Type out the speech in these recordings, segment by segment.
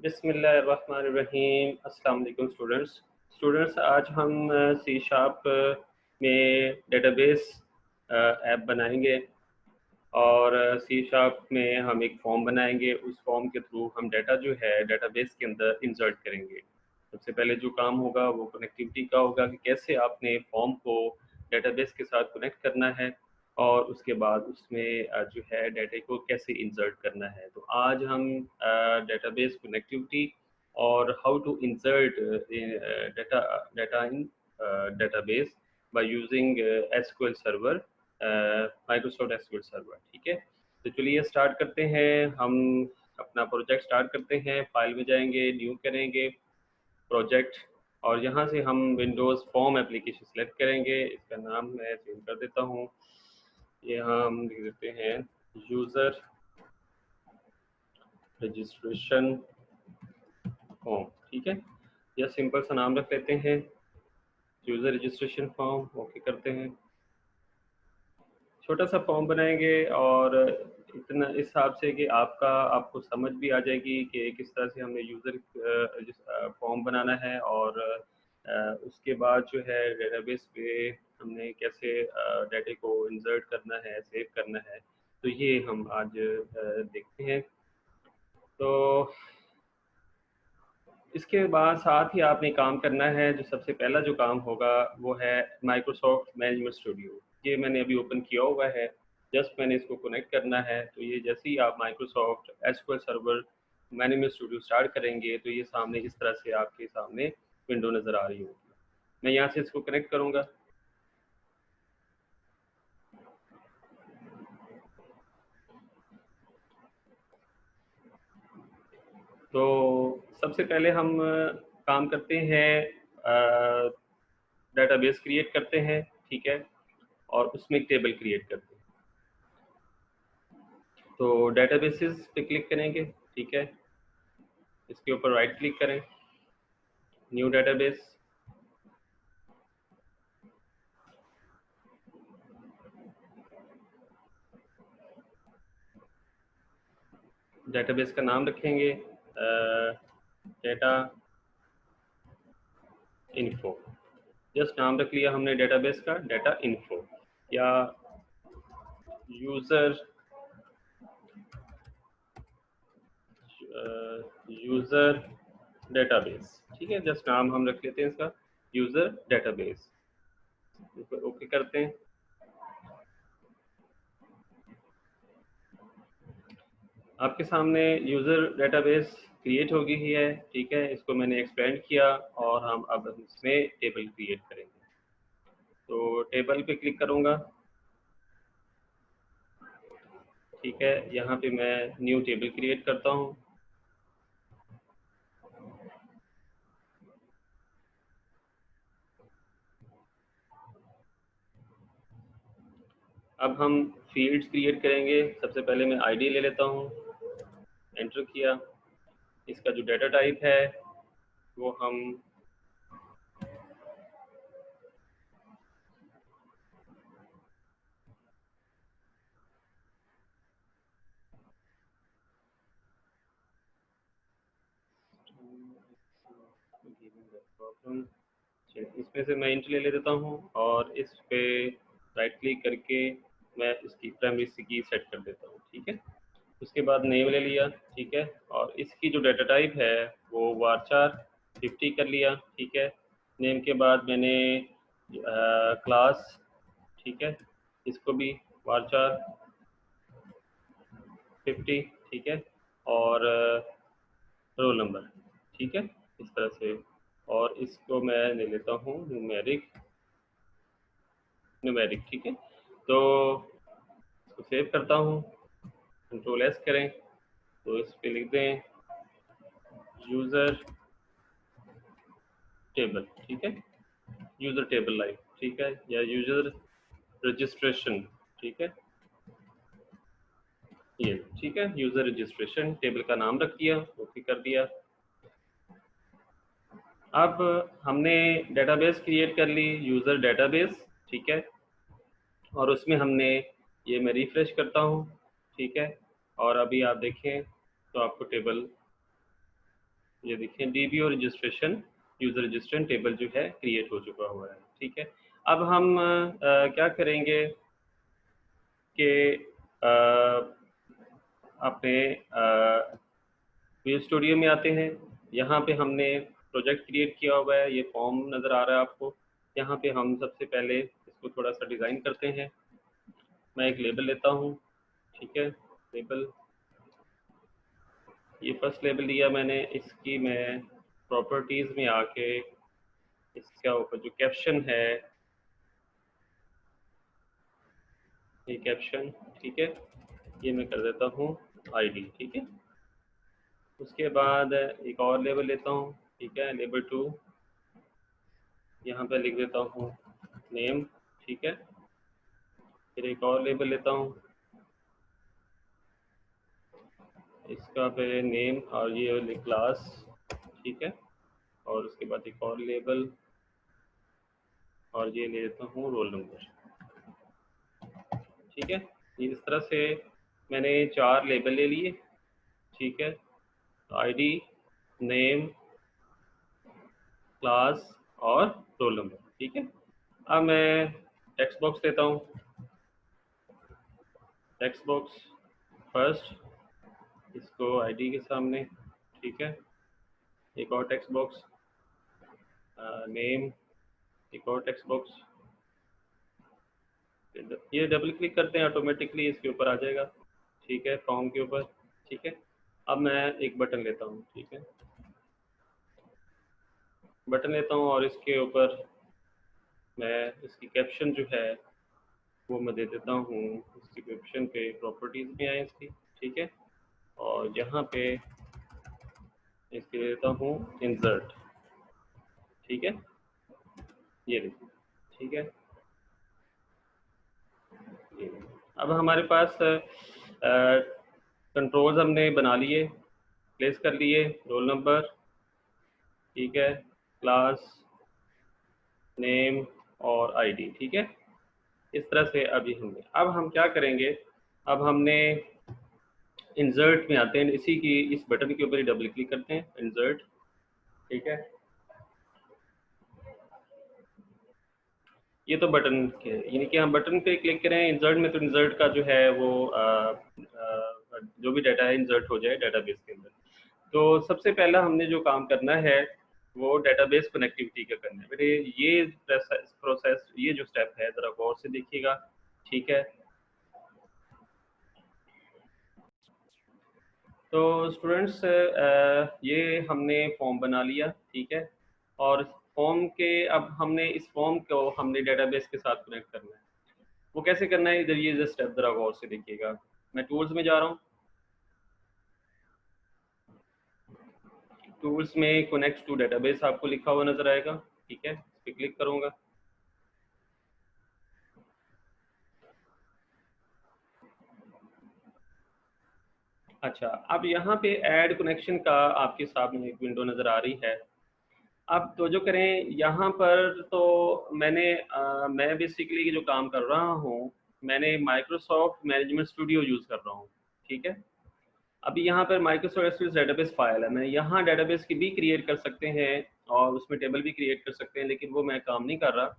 बिस्मिल्लाहिर्रहमानिर्रहीम। अस्सलाम वालेकुम स्टूडेंट्स। आज हम सी शार्प में डेटाबेस ऐप बनाएंगे और सी शार्प में हम एक फॉर्म बनाएंगे। उस फॉर्म के थ्रू हम डाटा जो है डेटाबेस के अंदर इंसर्ट करेंगे। सबसे पहले जो काम होगा वो कनेक्टिविटी का होगा कि कैसे आपने फॉर्म को डेटाबेस के साथ कनेक्ट करना है और उसके बाद उसमें जो है डाटा को कैसे इंसर्ट करना है। तो आज हम डेटाबेस कनेक्टिविटी और how to insert data data in database by using SQL server, Microsoft SQL server. ठीक है, तो चलिए स्टार्ट करते हैं। हम अपना प्रोजेक्ट स्टार्ट करते हैं। फाइल में जाएंगे, न्यू करेंगे प्रोजेक्ट, और यहाँ से हम विंडोज़ फॉर्म एप्लीकेशन सेलेक्ट करेंगे। इसका नाम मैं चेंज कर देता हूँ। यहाँ हम लिख देते हैं यूज़र रजिस्ट्रेशन फॉर्म। ठीक है, यह सिंपल सा नाम रख लेते हैं, यूज़र रजिस्ट्रेशन फॉर्म। ओके करते हैं। छोटा सा फॉर्म बनाएंगे और इतना इस हिसाब से कि आपको समझ भी आ जाएगी कि किस तरह से हमें यूज़र फॉर्म बनाना है और उसके बाद जो है डेटाबेस पे हमने कैसे डाटे को इंसर्ट करना है, सेव करना है। तो ये हम आज देखते हैं। तो इसके बाद साथ ही आपने काम करना है। जो सबसे पहला जो काम होगा वो है माइक्रोसॉफ्ट मैनेजमेंट स्टूडियो। ये मैंने अभी ओपन किया हुआ है, जस्ट मैंने इसको कनेक्ट करना है। तो ये जैसे ही आप Microsoft SQL server management studio start करेंगे तो ये सामने इस तरह से आपके सामने विंडो नज़र आ रही होगी। मैं यहाँ से इसको कनेक्ट करूँगा। तो सबसे पहले हम काम करते हैं, डेटाबेस क्रिएट करते हैं। ठीक है, और उसमें एक टेबल क्रिएट करते हैं। तो डेटाबेसेस पे क्लिक करेंगे। ठीक है, इसके ऊपर राइट क्लिक करें, न्यू डेटाबेस। डेटाबेस का नाम रखेंगे डेटा इन्फो। जस्ट नाम रख लिया हमने डेटाबेस का, डेटा इन्फो या यूज़र यूज़र डेटाबेस। ठीक है, जस्ट नाम हम रख लेते हैं इसका, यूज़र डेटाबेस। ओके करते हैं। आपके सामने यूज़र डेटाबेस क्रिएट हो गई है। ठीक है, इसको मैंने एक्सपेंड किया और हम अब इसमें टेबल क्रिएट करेंगे। तो टेबल पे क्लिक करूँगा। ठीक है, यहाँ पे मैं न्यू टेबल क्रिएट करता हूँ। अब हम फील्ड्स क्रिएट करेंगे। सबसे पहले मैं आईडी ले लेता हूँ, एंटर किया। इसका जो डाटा टाइप है वो हम इसमें से मैं इंट ले लेता हूँ और इस पे राइट क्लिक करके मैं इसकी प्राइमरी की सेट कर देता हूँ। ठीक है, उसके बाद नेम ले लिया। ठीक है, और इसकी जो डाटा टाइप है वो वारचार 50 कर लिया। ठीक है, नेम के बाद मैंने क्लास, ठीक है, इसको भी वारचार 50। ठीक है, और रोल नंबर। ठीक है, इस तरह से। और इसको मैं ले लेता हूँ न्यूमेरिक न्यूमेरिक। ठीक है, तो इसको सेव करता हूँ, कंट्रोल एस करें। तो इस पे लिख दें यूज़र टेबल। ठीक है, यूज़र टेबल लाइक। ठीक है, या यूज़र रजिस्ट्रेशन। ठीक है, ये ठीक है, यूज़र रजिस्ट्रेशन टेबल का नाम रख दिया, ओके कर दिया। अब हमने डेटाबेस क्रिएट कर ली, यूज़र डेटाबेस। ठीक है, और उसमें हमने ये मैं रिफ्रेश करता हूँ। ठीक है, और अभी आप देखें तो आपको टेबल ये देखिए DB और रजिस्ट्रेशन यूज़र रजिस्ट्रेशन टेबल जो है क्रिएट हो चुका हुआ है। ठीक है, अब हम क्या करेंगे कि अपने विजुअल स्टूडियो में आते हैं। यहाँ पे हमने प्रोजेक्ट क्रिएट किया हुआ है, ये फॉर्म नज़र आ रहा है आपको। यहाँ पे हम सबसे पहले इसको थोड़ा सा डिज़ाइन करते हैं। मैं एक लेबल लेता हूँ, ठीक है, लेबल, ये फर्स्ट लेबल लिया मैंने। इसकी मैं प्रॉपर्टीज़ में आके इसका ऊपर जो कैप्शन है, ये कैप्शन, ठीक है, ये मैं कर देता हूँ ID, ठीक है। उसके बाद एक और लेबल लेता हूँ, ठीक है, लेबल 2, यहाँ पे लिख देता हूँ नेम, ठीक है। फिर एक और लेबल लेता हूँ, इसका पे नेम और ये क्लास, ठीक है। और उसके बाद एक और लेबल और ये ले लेता हूँ रोल नंबर, ठीक है। ये इस तरह से मैंने 4 लेबल ले लिए, ठीक है। ID, नेम, क्लास और रोल नंबर, ठीक है। अब मैं टेक्स्ट बॉक्स लेता हूँ, टेक्स्ट बॉक्स फर्स्ट, इसको ID के सामने, ठीक है। एक और टेक्स्ट बॉक्स, नेम, एक और टेक्स्ट बॉक्स, ये डबल क्लिक करते हैं ऑटोमेटिकली इसके ऊपर आ जाएगा, ठीक है, फॉर्म के ऊपर, ठीक है। अब मैं एक बटन लेता हूँ, ठीक है, बटन लेता हूँ और इसके ऊपर मैं इसकी कैप्शन जो है वो मैं दे देता हूँ, इसकी कैप्शन पे प्रॉपर्टीज़ में आए इसकी, ठीक है। और यहाँ पे इसके देता हूँ इंसर्ट, ठीक है, ये देखिए, ठीक है। ये अब हमारे पास कंट्रोल्स हमने बना लिए, प्लेस कर लिए, रोल नंबर, ठीक है, क्लास, नेम और ID, ठीक है। इस तरह से अभी हमने, अब हम क्या करेंगे, अब हमने इंसर्ट में आते हैं, इसी की इस बटन के ऊपर ही डबल क्लिक करते हैं, इंसर्ट, ठीक है। ये तो बटन के, यानी कि हम बटन पे क्लिक करें इंसर्ट में, तो इंसर्ट का जो है वो जो भी डाटा है इंसर्ट हो जाए डाटाबेस के अंदर। तो सबसे पहला हमने जो काम करना है वो डेटाबेस कनेक्टिविटी का करना है। मेरे ये प्रोसेस, ये जो स्टेप है ज़रा गौर से देखिएगा, ठीक है। तो स्टूडेंट्स ये हमने फॉर्म बना लिया, ठीक है। और फॉर्म के, अब हमने इस फॉर्म को हमने डेटाबेस के साथ कनेक्ट करना है। वो कैसे करना है, इधर ये स्टेप ज़रा गौर से देखिएगा। मैं टूल्स में जा रहा हूँ, टूल्स में कनेक्ट टू डेटाबेस आपको लिखा हुआ नजर आएगा, ठीक है, इस पर क्लिक करूँगा। अच्छा, अब यहाँ पे ऐड कनेक्शन का आपके सामने एक विंडो नज़र आ रही है। अब तो जो करें यहाँ पर, तो मैं बेसिकली जो काम कर रहा हूँ, मैंने माइक्रोसॉफ्ट मैनेजमेंट स्टूडियो यूज़ कर रहा हूँ, ठीक है। अभी यहाँ पर माइक्रोसॉफ्ट एसक्यूएल डेटाबेस फाइल है, मैं यहाँ डेटाबेस की भी क्रिएट कर सकते हैं और उसमें टेबल भी क्रिएट कर सकते हैं, लेकिन वो मैं काम नहीं कर रहा।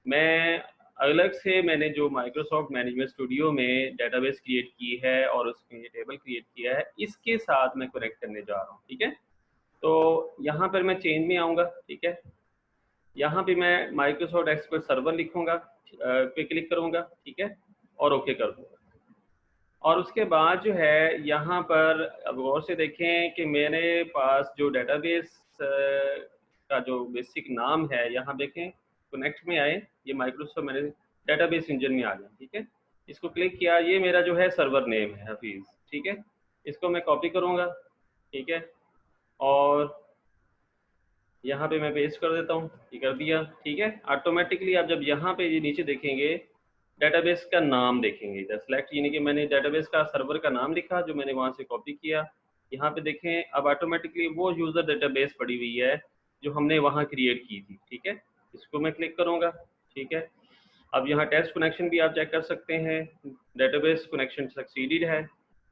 मैं अलग से, मैंने जो माइक्रोसॉफ्ट मैनेजमेंट स्टूडियो में डेटाबेस क्रिएट की है और उसमें टेबल क्रिएट किया है, इसके साथ मैं कनेक्ट करने जा रहा हूँ, ठीक है। तो यहाँ पर मैं चेंज में आऊँगा, ठीक है। यहाँ पे मैं माइक्रोसॉफ्ट एक्सक्यूएल सर्वर लिखूँगा, पे क्लिक करूँगा, ठीक है, और ओके कर दूँगा। और उसके बाद जो है यहाँ पर अब गौर से देखें कि मेरे पास जो डेटाबेस का जो बेसिक नाम है, यहाँ देखें कनेक्ट में आए, ये माइक्रोसॉफ्ट मैंने डेटाबेस इंजन में आ गया, ठीक है। इसको क्लिक किया, ये मेरा जो है सर्वर नेम है हफीज़, ठीक है। इसको मैं कॉपी करूँगा, ठीक है, और यहाँ पे मैं पेस्ट कर देता हूँ, ये कर दिया, ठीक है। ऑटोमेटिकली आप जब यहाँ पे ये नीचे देखेंगे, डेटाबेस का नाम देखेंगे इधर सेलेक्ट, यानी कि मैंने डेटाबेस का सर्वर का नाम लिखा जो मैंने वहाँ से कॉपी किया। यहाँ पे देखें, अब ऑटोमेटिकली वो यूज़र डेटाबेस पड़ी हुई है जो हमने वहाँ क्रिएट की थी, ठीक है। इसको मैं क्लिक करूँगा, ठीक है। अब यहाँ टेस्ट कनेक्शन भी आप चेक कर सकते हैं, डेटाबेस कनेक्शन सक्सीडेड है,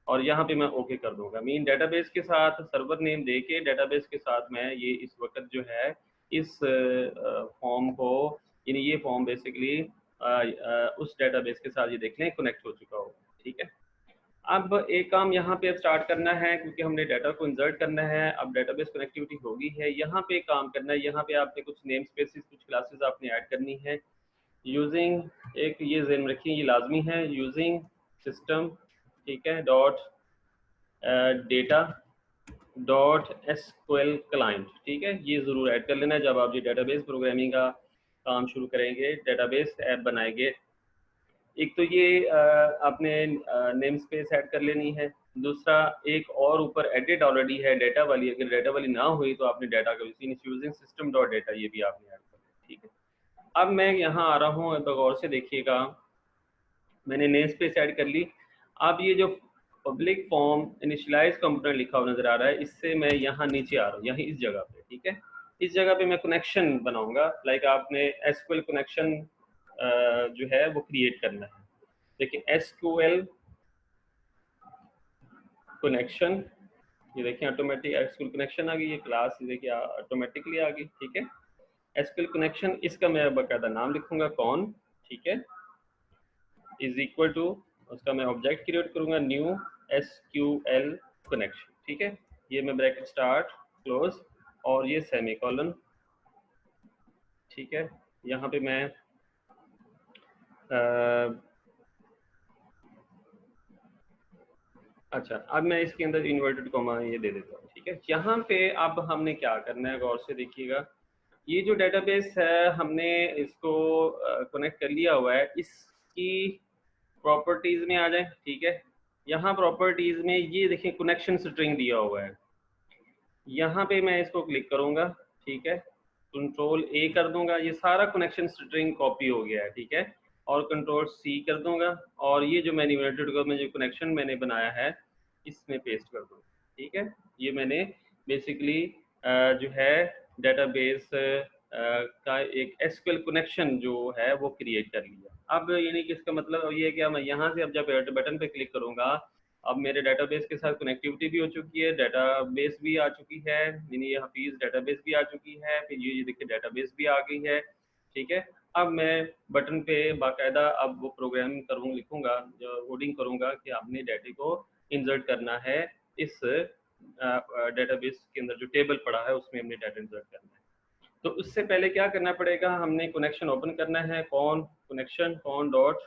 और यहाँ पे मैं ओके कर दूंगा। मीन डेटाबेस के साथ सर्वर नेम दे के डेटाबेस के साथ मैं ये इस वक्त जो है इस फॉर्म को, यानी ये फॉर्म बेसिकली उस डेटाबेस के साथ ये देख लें कनेक्ट हो चुका हो। ठीक है, अब एक काम यहाँ पे स्टार्ट करना है क्योंकि हमने डाटा को इंसर्ट करना है। अब डेटाबेस कनेक्टिविटी होगी है, यहाँ पे काम करना है। यहाँ पे आपने कुछ नेम स्पेसिस, कुछ क्लासेस आपने ऐड करनी है। यूजिंग, एक ये ज़हन रखिए ये लाजमी है, यूजिंग सिस्टम, ठीक है, dot data dot SQL client. ठीक है, ये ज़रूर ऐड कर लेना है जब आप ये डेटाबेस प्रोग्रामिंग का काम शुरू करेंगे, डेटाबेस ऐप बनाएंगे। एक तो ये आपने नेम स्पेस ऐड कर लेनी है। दूसरा एक और ऊपर एडिट ऑलरेडी है डाटा वाली, अगर डाटा वाली ना हुई तो आपने डाटा का यूजिंग सिस्टम डॉट डाटा ये भी आपने ऐड कर लिया। ठीक है, अब मैं यहाँ आ रहा हूँ, तो गौर से देखिएगा, मैंने नेम स्पेस ऐड कर ली। अब ये जो पब्लिक फॉर्म इनिशियलाइज कंपोनेंट लिखा हुआ नजर आ रहा है, इससे मैं यहाँ नीचे आ रहा हूँ, यहीं इस जगह पे। ठीक है, इस जगह पे मैं कनेक्शन बनाऊंगा। लाइक आपने एसक्यूएल कनेक्शन जो है वो क्रिएट करना है। देखिए एसक्यूएल कनेक्शन, ये देखिए ऑटोमेटिक एसक्यूएल कनेक्शन आ गई, ये क्लास देखिए ऑटोमेटिकली आ गई। ठीक है, एसक्यूएल कनेक्शन, इसका मैं बाकायदा नाम लिखूंगा कौन। ठीक है, इज इक्वल टू, उसका मैं ऑब्जेक्ट क्रिएट करूंगा न्यू एसक्यूएल कनेक्शन। ठीक है, ये मैं ब्रैकेट स्टार्ट क्लोज और ये सेमीकोलन। ठीक है, यहाँ पे मैं अच्छा, अब मैं इसके अंदर इन्वर्टेड कॉमा ये दे देता हूँ। ठीक है, यहाँ पे अब हमने क्या करना है, गौर से देखिएगा, ये जो डेटाबेस है हमने इसको कनेक्ट कर लिया हुआ है, इसकी प्रॉपर्टीज में आ जाए। ठीक है, यहाँ प्रॉपर्टीज में ये देखिए कनेक्शन स्ट्रिंग दिया हुआ है, यहाँ पे मैं इसको क्लिक करूंगा। ठीक है, कंट्रोल ए कर दूंगा, ये सारा कनेक्शन स्ट्रिंग कॉपी हो गया है। ठीक है, और कंट्रोल सी कर दूंगा और ये जो मैंने यूनाइटेड में जो कनेक्शन मैंने बनाया है इसमें पेस्ट कर दूंगा। ठीक है, ये मैंने बेसिकली जो है डेटाबेस का एक एसक्यूएल कनेक्शन जो है वो क्रिएट कर लिया। अब यानी कि इसका मतलब ये है कि मैं यहाँ से अब जब बटन पे क्लिक करूंगा, अब मेरे डेटाबेस के साथ कनेक्टिविटी भी हो चुकी है, डेटाबेस भी आ चुकी है, यानी ये हफीज डेटाबेस भी आ चुकी है, फिर ये देखिए डेटाबेस भी आ गई है। ठीक है, अब मैं बटन पे बाकायदा अब वो प्रोग्राम करूँ, लिखूंगा, कोडिंग करूंगा कि आपने डाटे को इंसर्ट करना है इस डेटाबेस के अंदर जो टेबल पड़ा है उसमें हमने डाटा इंसर्ट करना है। तो उससे पहले क्या करना पड़ेगा, हमने कनेक्शन ओपन करना है, कौन कनेक्शन कौन डॉट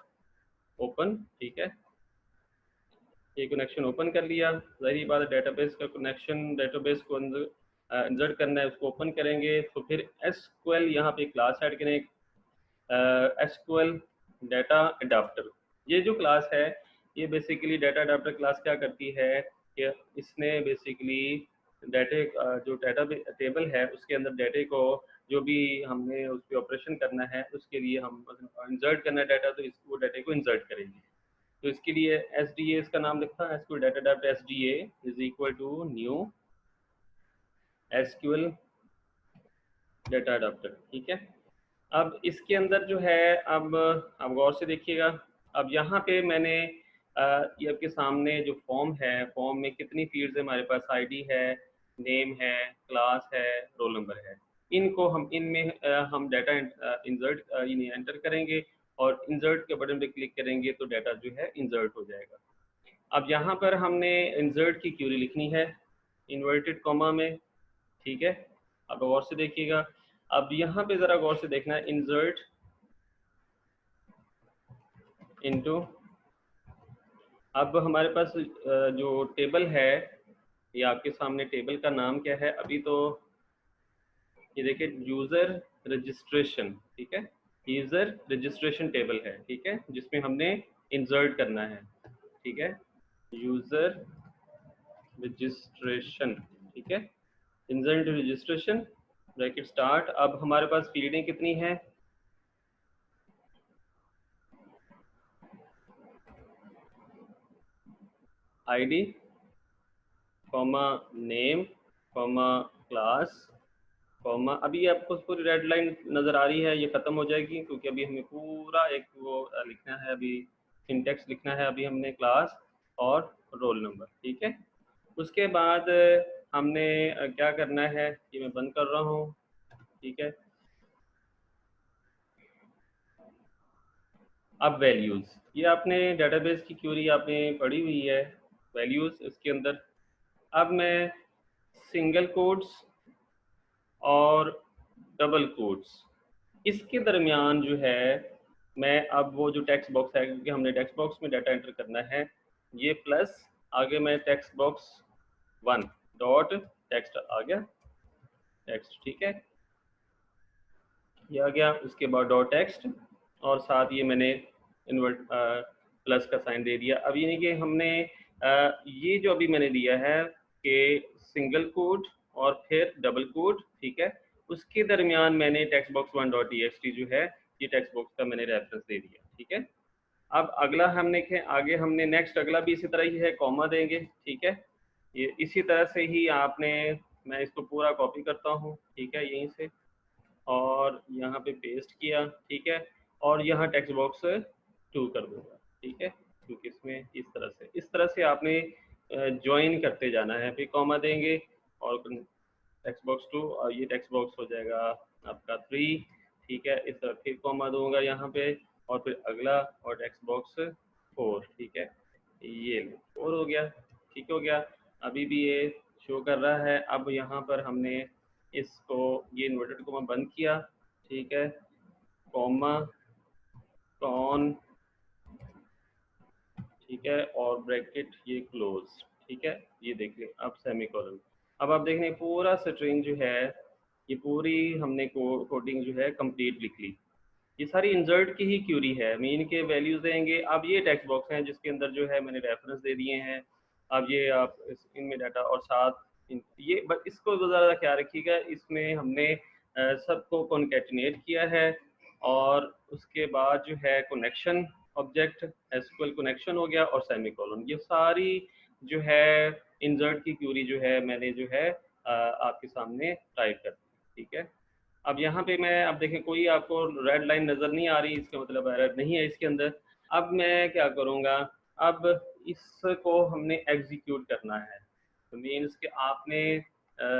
ओपन। ठीक है, ये कनेक्शन ओपन कर लिया, जाहिर बात है डेटाबेस का कनेक्शन, डेटाबेस को इंसर्ट करना है, उसको ओपन करेंगे। तो फिर एसक्यूएल यहाँ पे क्लास ऐड करें, एसक्यूएल डाटा अडाप्टर। ये जो क्लास है ये बेसिकली डाटा अडाप्टर क्लास क्या करती है कि इसने बेसिकली डाटे जो डाटा टेबल है उसके अंदर डाटे को जो भी हमने उस पर ऑपरेशन करना है उसके लिए हम इंसर्ट करना है डाटा, तो इसको डाटे को इंसर्ट करेंगे। तो इसके लिए एस डी ए इसका नाम लिखा है, SQL data adapter S D A is equal to new SQL data adapter. ठीक है, अब इसके अंदर जो है, अब गौर से देखिएगा, अब यहाँ पे मैंने ये आपके सामने जो फॉर्म है, फॉर्म में कितनी फील्ड्स है हमारे पास, आईडी है, नेम है, क्लास है, रोल नंबर है। इनको हम इनमें हम डाटा इंसर्ट एंटर करेंगे और इंसर्ट के बटन पे क्लिक करेंगे तो डाटा जो है इंसर्ट हो जाएगा। अब यहाँ पर हमने इंसर्ट की क्यूरी लिखनी है इन्वर्टेड कॉमा में। ठीक है, अब गौर से देखिएगा, अब यहाँ पे जरा गौर से देखना है, इंसर्ट इनटू, अब हमारे पास जो टेबल है, ये आपके सामने टेबल का नाम क्या है अभी, तो ये देखिए यूजर रजिस्ट्रेशन। ठीक है, यूजर रजिस्ट्रेशन टेबल है। ठीक है, जिसमें हमने इंसर्ट करना है। ठीक है, यूजर रजिस्ट्रेशन। ठीक है, इंसर्ट रजिस्ट्रेशन ब्रैकेट स्टार्ट। अब हमारे पास फील्डें कितनी है, ID comma name comma class comma, अभी आपको पूरी रेड लाइन नज़र आ रही है, ये ख़त्म हो जाएगी क्योंकि अभी हमें पूरा एक वो लिखना है, अभी सिंटेक्स लिखना है अभी हमने, क्लास और रोल नंबर, ठीक है। उसके बाद हमने क्या करना है, ये मैं बंद कर रहा हूँ, ठीक है। अब वैल्यूज़, ये आपने डेटाबेस की क्यूरी आपने पढ़ी हुई है, वैल्यूज़ इसके अंदर। अब मैं सिंगल कोट्स और डबल कोट्स, इसके दरमियान जो है मैं अब वो जो टेक्स्ट बॉक्स है, क्योंकि हमने टेक्स्ट बॉक्स में डाटा एंटर करना है, ये प्लस आगे मैं टेक्स्ट बॉक्स 1 डॉट टेक्स्ट आ गया, टेक्स्ट, ठीक है, ये आ गया। उसके बाद डॉट टेक्स्ट और साथ ये मैंने इन्वर्ट प्लस का साइन दे दिया। अब ये नहीं कि हमने ये जो अभी मैंने दिया है कि सिंगल कोट और फिर डबल कोट, ठीक है, उसके दरमियान मैंने टेक्स्ट बॉक्स 1 डॉट टी जो है ये टेक्स्ट बॉक्स का मैंने रेफरेंस दे दिया, ठीक है। अब अगला हमने आगे हमने नेक्स्ट अगला भी इसी तरह ही है, कॉमा देंगे, ठीक है। ये इसी तरह से ही आपने, मैं इसको पूरा कॉपी करता हूँ, ठीक है, यहीं से, और यहाँ पे पेस्ट किया, ठीक है, और यहाँ टेक्स्ट बॉक्स 2 कर दूंगा, ठीक है, क्योंकि इसमें इस तरह से आपने ज्वाइन करते जाना है, फिर कॉमा देंगे और टेक्स्ट बॉक्स 2 और ये टेक्स्ट बॉक्स हो जाएगा आपका 3, ठीक है, इस तरह फिर कॉमा दूंगा यहाँ पे और फिर अगला और टेक्स्ट बॉक्स 4, ठीक है, ये 4 हो गया, ठीक हो गया। अभी भी ये शो कर रहा है। अब यहाँ पर हमने इसको ये इन्वर्टेड कॉमा बंद किया, ठीक है, कॉमा कॉन, ठीक है, और ब्रैकेट ये क्लोज, ठीक है, ये देख लें अब सेमीकोलन। अब आप देख लें पूरा स्ट्रिंग जो है ये पूरी हमने कोडिंग जो है कंप्लीट लिख ली। ये सारी इंसर्ट की ही क्यूरी है, मीन के वैल्यूज देंगे। अब ये टेक्स्ट बॉक्स हैं जिसके अंदर जो है मैंने रेफरेंस दे दिए हैं। अब ये आप इनमें डाटा और साथ ये बस इसको ज़्यादा ख्याल रखिएगा, इसमें हमने सबको कॉन्केटिनेट किया है और उसके बाद जो है कनेक्शन ऑब्जेक्ट एसक्यूएल कनेक्शन हो गया और सेमीकोलन, ये सारी जो है इंसर्ट की क्यूरी जो है मैंने जो है आपके सामने टाइप कर दी, ठीक है। अब यहाँ पे मैं, अब देखें कोई आपको रेड लाइन नज़र नहीं आ रही, इसका मतलब एरर नहीं है इसके अंदर। अब मैं क्या करूँगा, अब इसको हमने एग्जीक्यूट करना है, तो मीन्स कि आपने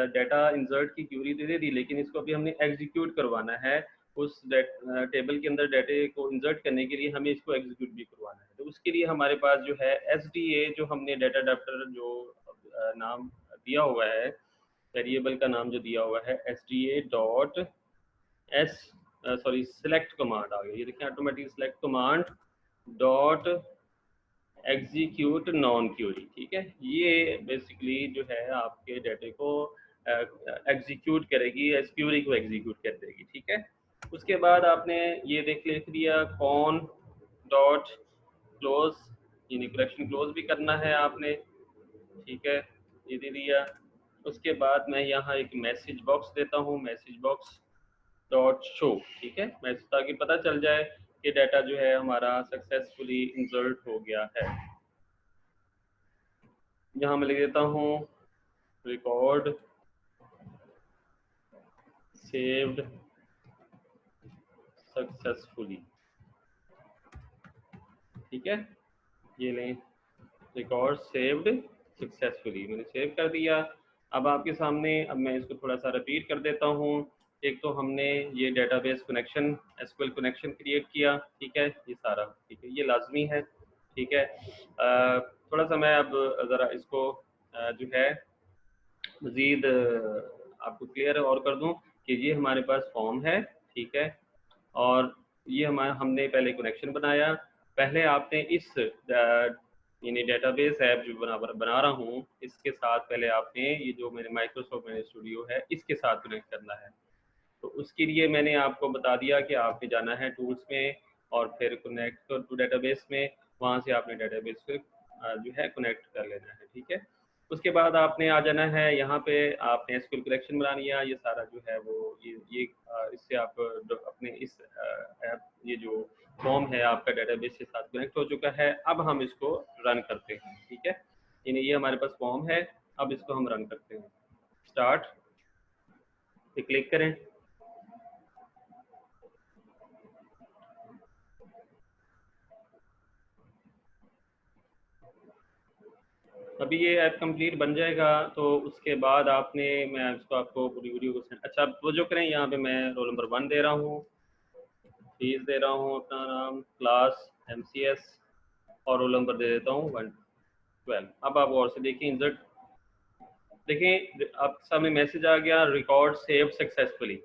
डाटा इंसर्ट की क्यूरी दे दी, लेकिन इसको अभी हमने एग्जीक्यूट करवाना है। उस टेबल के अंदर डाटे को इंसर्ट करने के लिए हमें इसको एग्जीक्यूट भी करवाना है। तो उसके लिए हमारे पास जो है SDA, जो हमने डाटा अडाप्टर जो नाम दिया हुआ है, वेरिएबल का नाम जो दिया हुआ है SDA डॉट सिलेक्ट कमांड आ गई, ये देखिए automatic select command dot execute non query, ठीक है। ये बेसिकली जो है आपके डाटे को एग्जीक्यूट करेगी, एस क्यूरी को एग्जीक्यूट कर देगी, ठीक है। उसके बाद आपने ये लिख दिया कॉन डॉट क्लोज, यानी करेक्शन क्लोज भी करना है आपने, ठीक है, ये दे दिया। उसके बाद मैं यहाँ एक मैसेज बॉक्स देता हूँ, मैसेज बॉक्स डॉट शो, ठीक है, मैसेज, ताकि पता चल जाए कि डाटा जो है हमारा सक्सेसफुली इंसर्ट हो गया है। यहाँ मैं लिख देता हूँ रिकॉर्ड सेव्ड सक्सेसफुली, ठीक है, ये लें रिकॉर्ड सेव्ड सक्सेसफुली, मैंने सेव कर दिया। अब आपके सामने, अब मैं इसको थोड़ा सा रिपीट कर देता हूँ। एक तो हमने ये database connection SQL connection create किया, ठीक है, ये सारा, ठीक है, ये लाजमी है, ठीक है। थोड़ा सा मैं अब ज़रा इसको जो है मज़ीद आपको क्लियर और कर दूं कि ये हमारे पास फॉर्म है, ठीक है, और ये हमने पहले कनेक्शन बनाया। पहले आपने इस यानी डेटाबेस ऐप जो बना रहा हूँ, इसके साथ पहले आपने ये जो मेरे माइक्रोसॉफ्ट मैनेज स्टूडियो है इसके साथ कनेक्ट करना है। तो उसके लिए मैंने आपको बता दिया कि आपने जाना है टूल्स में और फिर कनेक्ट टू डेटाबेस में, वहाँ से आपने डेटाबेस को जो है कनेक्ट कर लेना है, ठीक है। उसके बाद आपने आ जाना है यहाँ पे, आपने एसक्यूएल कलेक्शन बना लिया, ये सारा जो है वो ये इससे आप अपने इस ऐप, ये जो फॉर्म है आपका डेटाबेस के साथ कनेक्ट हो चुका है। अब हम इसको रन करते हैं, ठीक है, यानी ये हमारे पास फॉर्म है, अब इसको हम रन करते हैं। स्टार्ट पे क्लिक करें, अभी ये ऐप कंप्लीट बन जाएगा तो उसके बाद आपने, मैं इसको आपको पूरी वीडियो को सेंड, अच्छा वो जो करें यहाँ पे मैं रोल नंबर 1 दे रहा हूँ, फीस दे रहा हूँ, अपना नाम, क्लास MCS, और रोल नंबर दे देता हूँ 112। अब आप और से देखिए इंसर्ट, देखें आपके सामने मैसेज आ गया, रिकॉर्ड सेव सक्सेसफुली,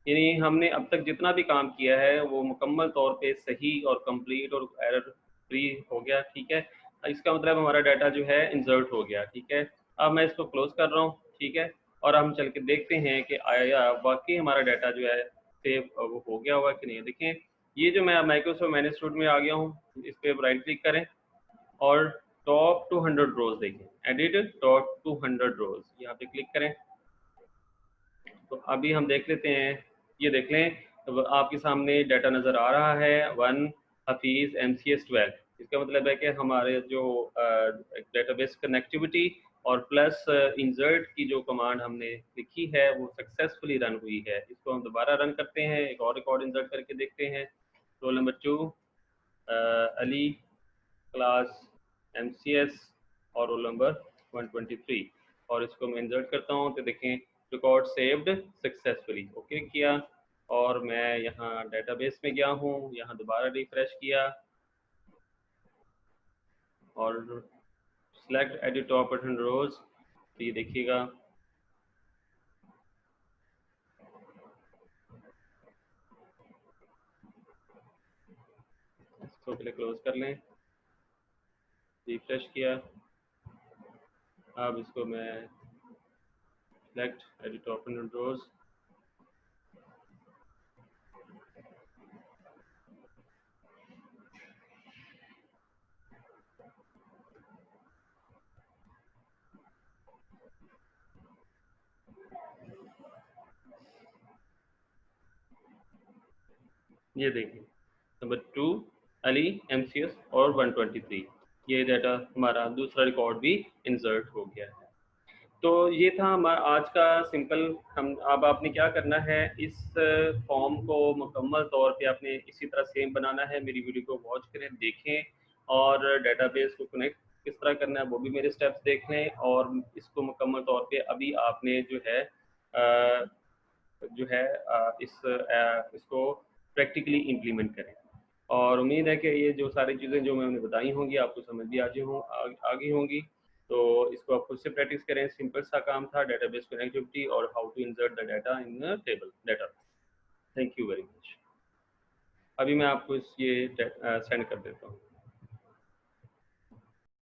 यानी हमने अब तक जितना भी काम किया है वो मुकम्मल तौर पे सही और कंप्लीट और एरर फ्री हो गया, ठीक है। इसका मतलब हमारा डाटा जो है इंसर्ट हो गया, ठीक है। अब मैं इसको क्लोज कर रहा हूँ, ठीक है, और हम चल के देखते हैं कि आया वाकई हमारा डाटा जो है सेव वो हो गया हुआ कि नहीं। देखें ये जो मैं माइक्रोसॉफ्ट मैनेज स्टूडियो में आ गया हूँ, इस पर राइट क्लिक करें और टॉप 200 रोज देखें, एडिट टॉप 200 रोज, यहाँ पे क्लिक करें। तो अभी हम देख लेते हैं, ये देख लें तो आपके सामने डाटा नज़र आ रहा है 1 हफीज़ MCS 12। इसका मतलब है कि हमारे जो डेटाबेस कनेक्टिविटी और प्लस इंसर्ट की जो कमांड हमने लिखी है वो सक्सेसफुली रन हुई है। इसको हम दोबारा रन करते हैं, एक और रिकॉर्ड इंसर्ट करके देखते हैं। Roll number 2 Ali, class MCS, और रोल नंबर 123, और इसको मैं इंसर्ट करता हूँ तो देखें रिकॉर्ड सेव्ड सक्सेसफुली, ओके किया, और मैं यहाँ डेटाबेस में गया हूँ, यहाँ दोबारा रिफ्रेश किया और सिलेक्ट एडिट टॉप 100 रोज, तो ये देखिएगा इसको पहले क्लोज कर लें, रिफ्रेश किया, अब इसको मैं सिलेक्ट एडिट टॉप 100 रोज, ये देखिए नंबर 2 अली MCS और 123, ये डाटा हमारा दूसरा रिकॉर्ड भी इंसर्ट हो गया है। तो ये था हमारा आज का सिंपल। हम अब आपने क्या करना है, इस फॉर्म को मुकम्मल तौर पे आपने इसी तरह सेम बनाना है। मेरी वीडियो को वॉच करें, देखें, और डेटाबेस को कनेक्ट किस तरह करना है वो भी मेरे स्टेप्स देख लें, और इसको मुकम्मल तौर पे अभी आपने जो है इसको प्रैक्टिकली इम्प्लीमेंट करें। और उम्मीद है कि ये जो सारी चीज़ें जो मैंने बताई होंगी आपको समझ भी आ गई होंगी। तो इसको आप खुद से प्रैक्टिस करें, सिंपल सा काम था, डेटाबेस कनेक्टिविटी और how to insert the data in table data. Thank you very much. अभी मैं आपको ये सेंड कर देता हूँ।